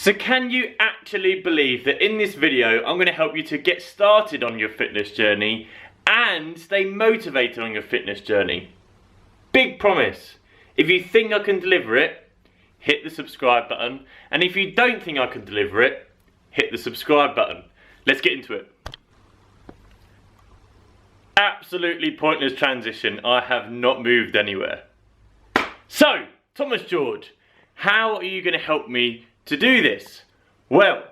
So can you actually believe that in this video I'm going to help you to get started on your fitness journey and stay motivated on your fitness journey? Big promise. If you think I can deliver it, hit the subscribe button, and if you don't think I can deliver it, hit the subscribe button. Let's get into it. Absolutely pointless transition. I have not moved anywhere. So, Thomas George, how are you going to help me to do this? Well,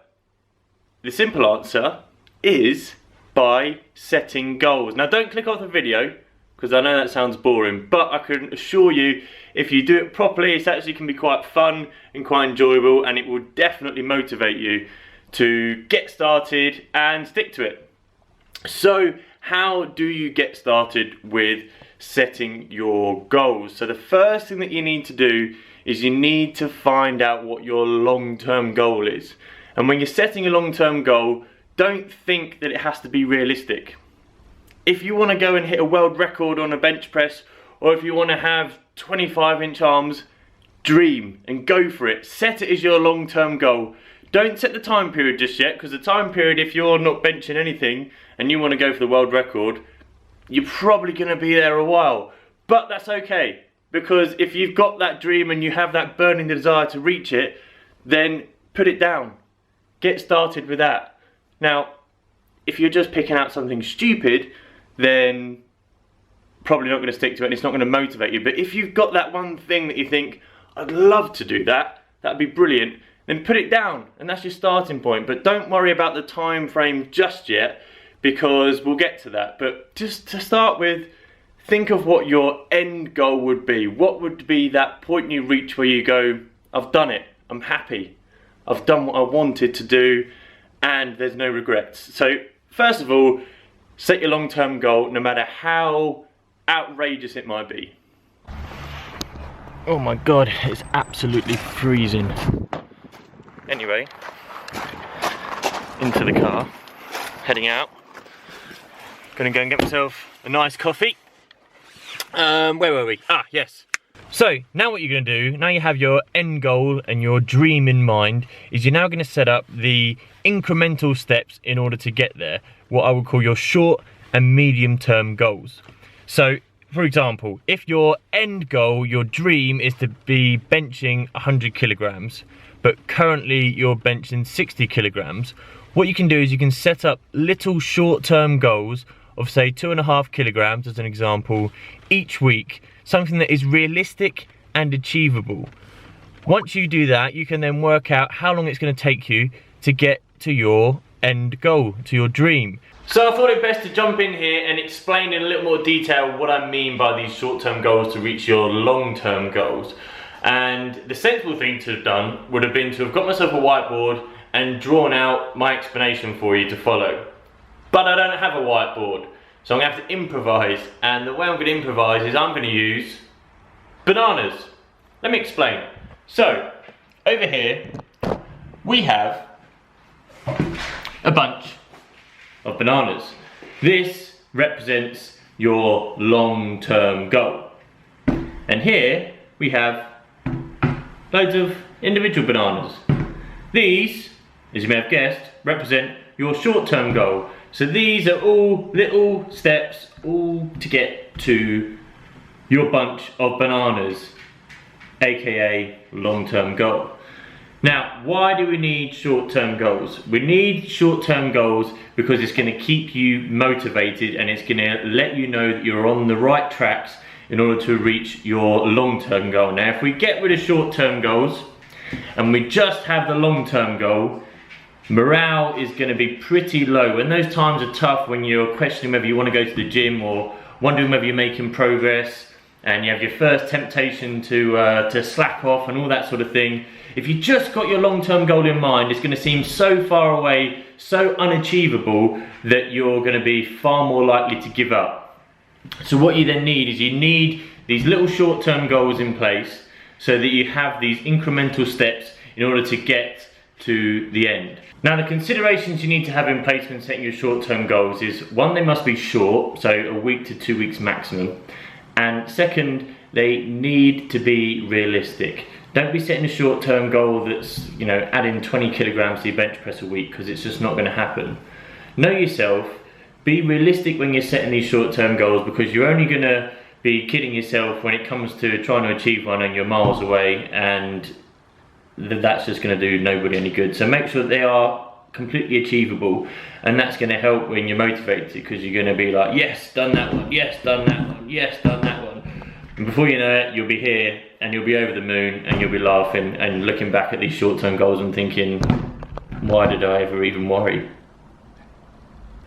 the simple answer is by setting goals. Now don't click off the video because I know that sounds boring, but I can assure you if you do it properly, it actually can be quite fun and quite enjoyable, and it will definitely motivate you to get started and stick to it. So how do you get started with setting your goals? So the first thing that you need to do is you need to find out what your long-term goal is. And when you're setting a long-term goal, don't think that it has to be realistic. If you want to go and hit a world record on a bench press, or if you want to have 25-inch arms, dream and go for it. Set it as your long-term goal. Don't set the time period just yet, because the time period, if you're not benching anything and you want to go for the world record, you're probably going to be there a while. But that's okay, because if you've got that dream and you have that burning desire to reach it, then put it down. Get started with that. Now, if you're just picking out something stupid, then probably not going to stick to it and it's not going to motivate you. But if you've got that one thing that you think, I'd love to do that, that'd be brilliant, then put it down, and that's your starting point. But don't worry about the time frame just yet, because we'll get to that. But just to start with, think of what your end goal would be. What would be that point you reach where you go, I've done it, I'm happy, I've done what I wanted to do, and there's no regrets. So first of all, set your long-term goal, no matter how outrageous it might be. Oh my god, it's absolutely freezing. Anyway, into the car, heading out. Gonna go and get myself a nice coffee. Where were we? Ah, yes. So, now what you're gonna do, now you have your end goal and your dream in mind, is you're now gonna set up the incremental steps in order to get there. What I would call your short and medium term goals. So, for example, if your end goal, your dream is to be benching 100 kilograms, but currently you're benching 60 kilograms, what you can do is you can set up little short-term goals of say 2.5 kilograms as an example each week, something that is realistic and achievable. Once you do that, you can then work out how long it's going to take you to get to your end goal, to your dream. So I thought it best to jump in here and explain in a little more detail what I mean by these short-term goals to reach your long-term goals. And the sensible thing to have done would have been to have got myself a whiteboard and drawn out my explanation for you to follow. But I don't have a whiteboard, so I'm going to have to improvise, and the way I'm going to improvise is I'm going to use bananas. Let me explain. So, over here we have a bunch of bananas. This represents your long-term goal. And here we have loads of individual bananas. These, as you may have guessed, represent your short-term goal. So these are all little steps, all to get to your bunch of bananas, aka long-term goal. Now, why do we need short-term goals? We need short-term goals because it's going to keep you motivated and it's going to let you know that you're on the right tracks in order to reach your long-term goal. Now, if we get rid of short-term goals and we just have the long-term goal, morale is going to be pretty low. When those times are tough, when you're questioning whether you want to go to the gym or wondering whether you're making progress, and you have your first temptation to slack off and all that sort of thing, if you just got your long-term goal in mind, it's going to seem so far away, so unachievable, that you're going to be far more likely to give up. So what you then need is you need these little short-term goals in place so that you have these incremental steps in order to get to the end. Now, the considerations you need to have in place when setting your short-term goals is, one, they must be short, so a week to 2 weeks maximum, and second, they need to be realistic. Don't be setting a short-term goal that's, you know, adding 20 kilograms to your bench press a week, because it's just not going to happen. Know yourself, be realistic when you're setting these short-term goals, because you're only going to be kidding yourself when it comes to trying to achieve one and you're miles away, and that's just going to do nobody any good. So make sure that they are completely achievable, and that's going to help when you're motivated, because you're going to be like, yes, done that one, yes, done that one, yes, done that one. And before you know it, you'll be here and you'll be over the moon, and you'll be laughing and looking back at these short-term goals and thinking, why did I ever even worry?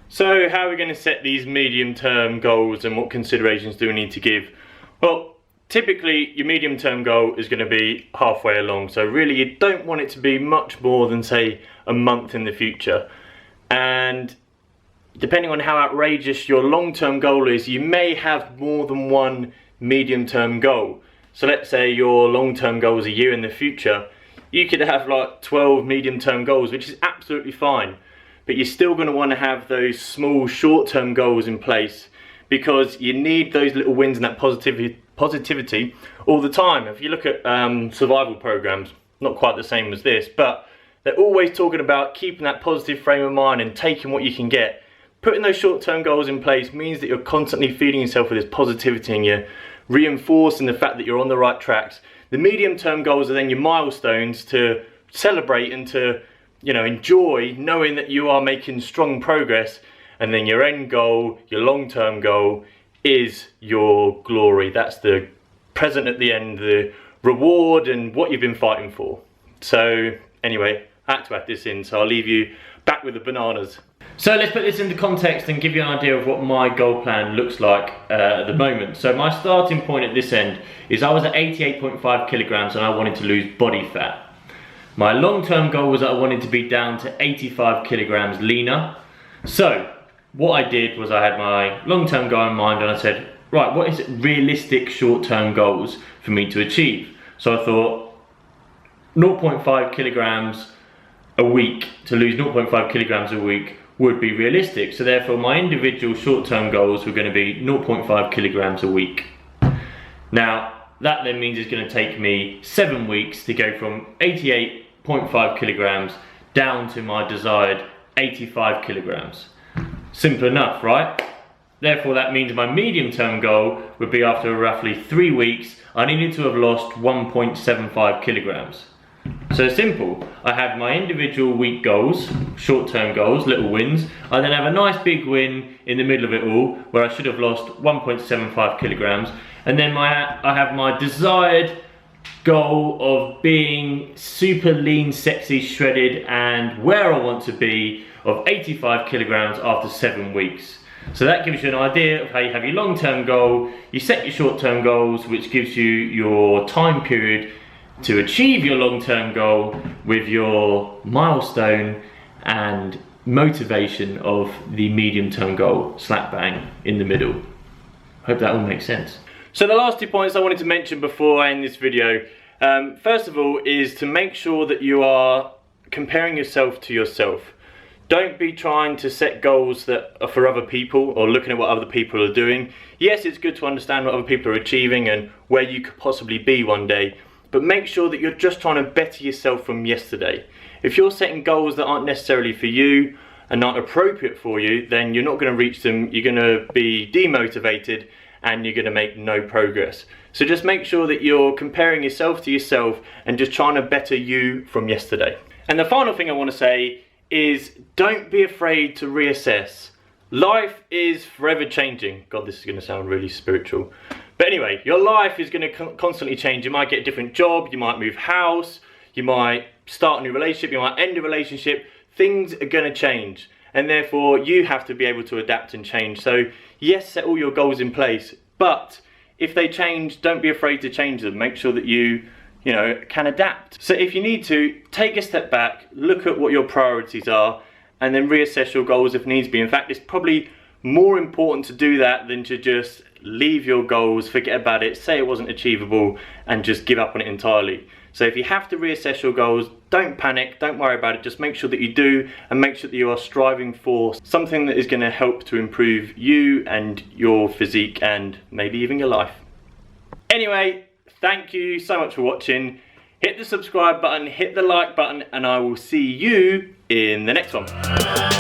So how are we going to set these medium-term goals, and what considerations do we need to give? Well, typically your medium-term goal is going to be halfway along, so really you don't want it to be much more than, say, a month in the future. And depending on how outrageous your long-term goal is, you may have more than one medium-term goal. So let's say your long-term goal is a year in the future, you could have like 12 medium-term goals, which is absolutely fine. But you're still going to want to have those small short-term goals in place, because you need those little wins and that positivity all the time. If you look at survival programs, not quite the same as this, but they're always talking about keeping that positive frame of mind and taking what you can get. Putting those short-term goals in place means that you're constantly feeding yourself with this positivity, and you're reinforcing the fact that you're on the right tracks. The medium-term goals are then your milestones to celebrate and to, you know, enjoy knowing that you are making strong progress. And then your end goal, your long-term goal, is your glory. That's the present at the end, the reward and what you've been fighting for. So anyway, I had to add this in, so I'll leave you back with the bananas. So let's put this into context and give you an idea of what my goal plan looks like at the moment. So my starting point at this end is I was at 88.5 kilograms and I wanted to lose body fat. My long-term goal was that I wanted to be down to 85 kilograms leaner. So what I did was I had my long-term goal in mind, and I said, right, what is realistic short-term goals for me to achieve? So I thought 0.5 kilograms a week, to lose 0.5 kilograms a week would be realistic. So therefore my individual short-term goals were going to be 0.5 kilograms a week. Now that then means it's going to take me 7 weeks to go from 88.5 kilograms down to my desired 85 kilograms. Simple enough, right? Therefore that means my medium-term goal would be after roughly 3 weeks, I needed to have lost 1.75 kilograms. So simple. I have my individual week goals, short-term goals, little wins. I then have a nice big win in the middle of it all, where I should have lost 1.75 kilograms. And then I have my desired goal of being super lean, sexy, shredded, and where I want to be, of 85 kilograms after 7 weeks. So that gives you an idea of how you have your long-term goal, you set your short-term goals, which gives you your time period to achieve your long-term goal, with your milestone and motivation of the medium-term goal slap bang in the middle. Hope that all makes sense. So the last 2 points I wanted to mention before I end this video, first of all, is to make sure that you are comparing yourself to yourself. Don't be trying to set goals that are for other people, or looking at what other people are doing. Yes, it's good to understand what other people are achieving and where you could possibly be one day, but make sure that you're just trying to better yourself from yesterday. If you're setting goals that aren't necessarily for you and not appropriate for you, then you're not going to reach them, you're going to be demotivated, and you're going to make no progress. So just make sure that you're comparing yourself to yourself and just trying to better you from yesterday. And the final thing I want to say is, don't be afraid to reassess. Life is forever changing. God, this is going to sound really spiritual. But anyway, your life is going to constantly change. You might get a different job, you might move house, you might start a new relationship, you might end a relationship. Things are going to change, and therefore you have to be able to adapt and change. So yes, set all your goals in place, but if they change, don't be afraid to change them. Make sure that you can adapt. So if you need to, take a step back, look at what your priorities are, and then reassess your goals if needs be. In fact, it's probably more important to do that than to just leave your goals, forget about it, say it wasn't achievable, and just give up on it entirely. So if you have to reassess your goals, don't panic, don't worry about it, just make sure that you do, and make sure that you are striving for something that is going to help to improve you and your physique, and maybe even your life. Anyway, thank you so much for watching. hit the subscribe button, hit the like button, and I will see you in the next one.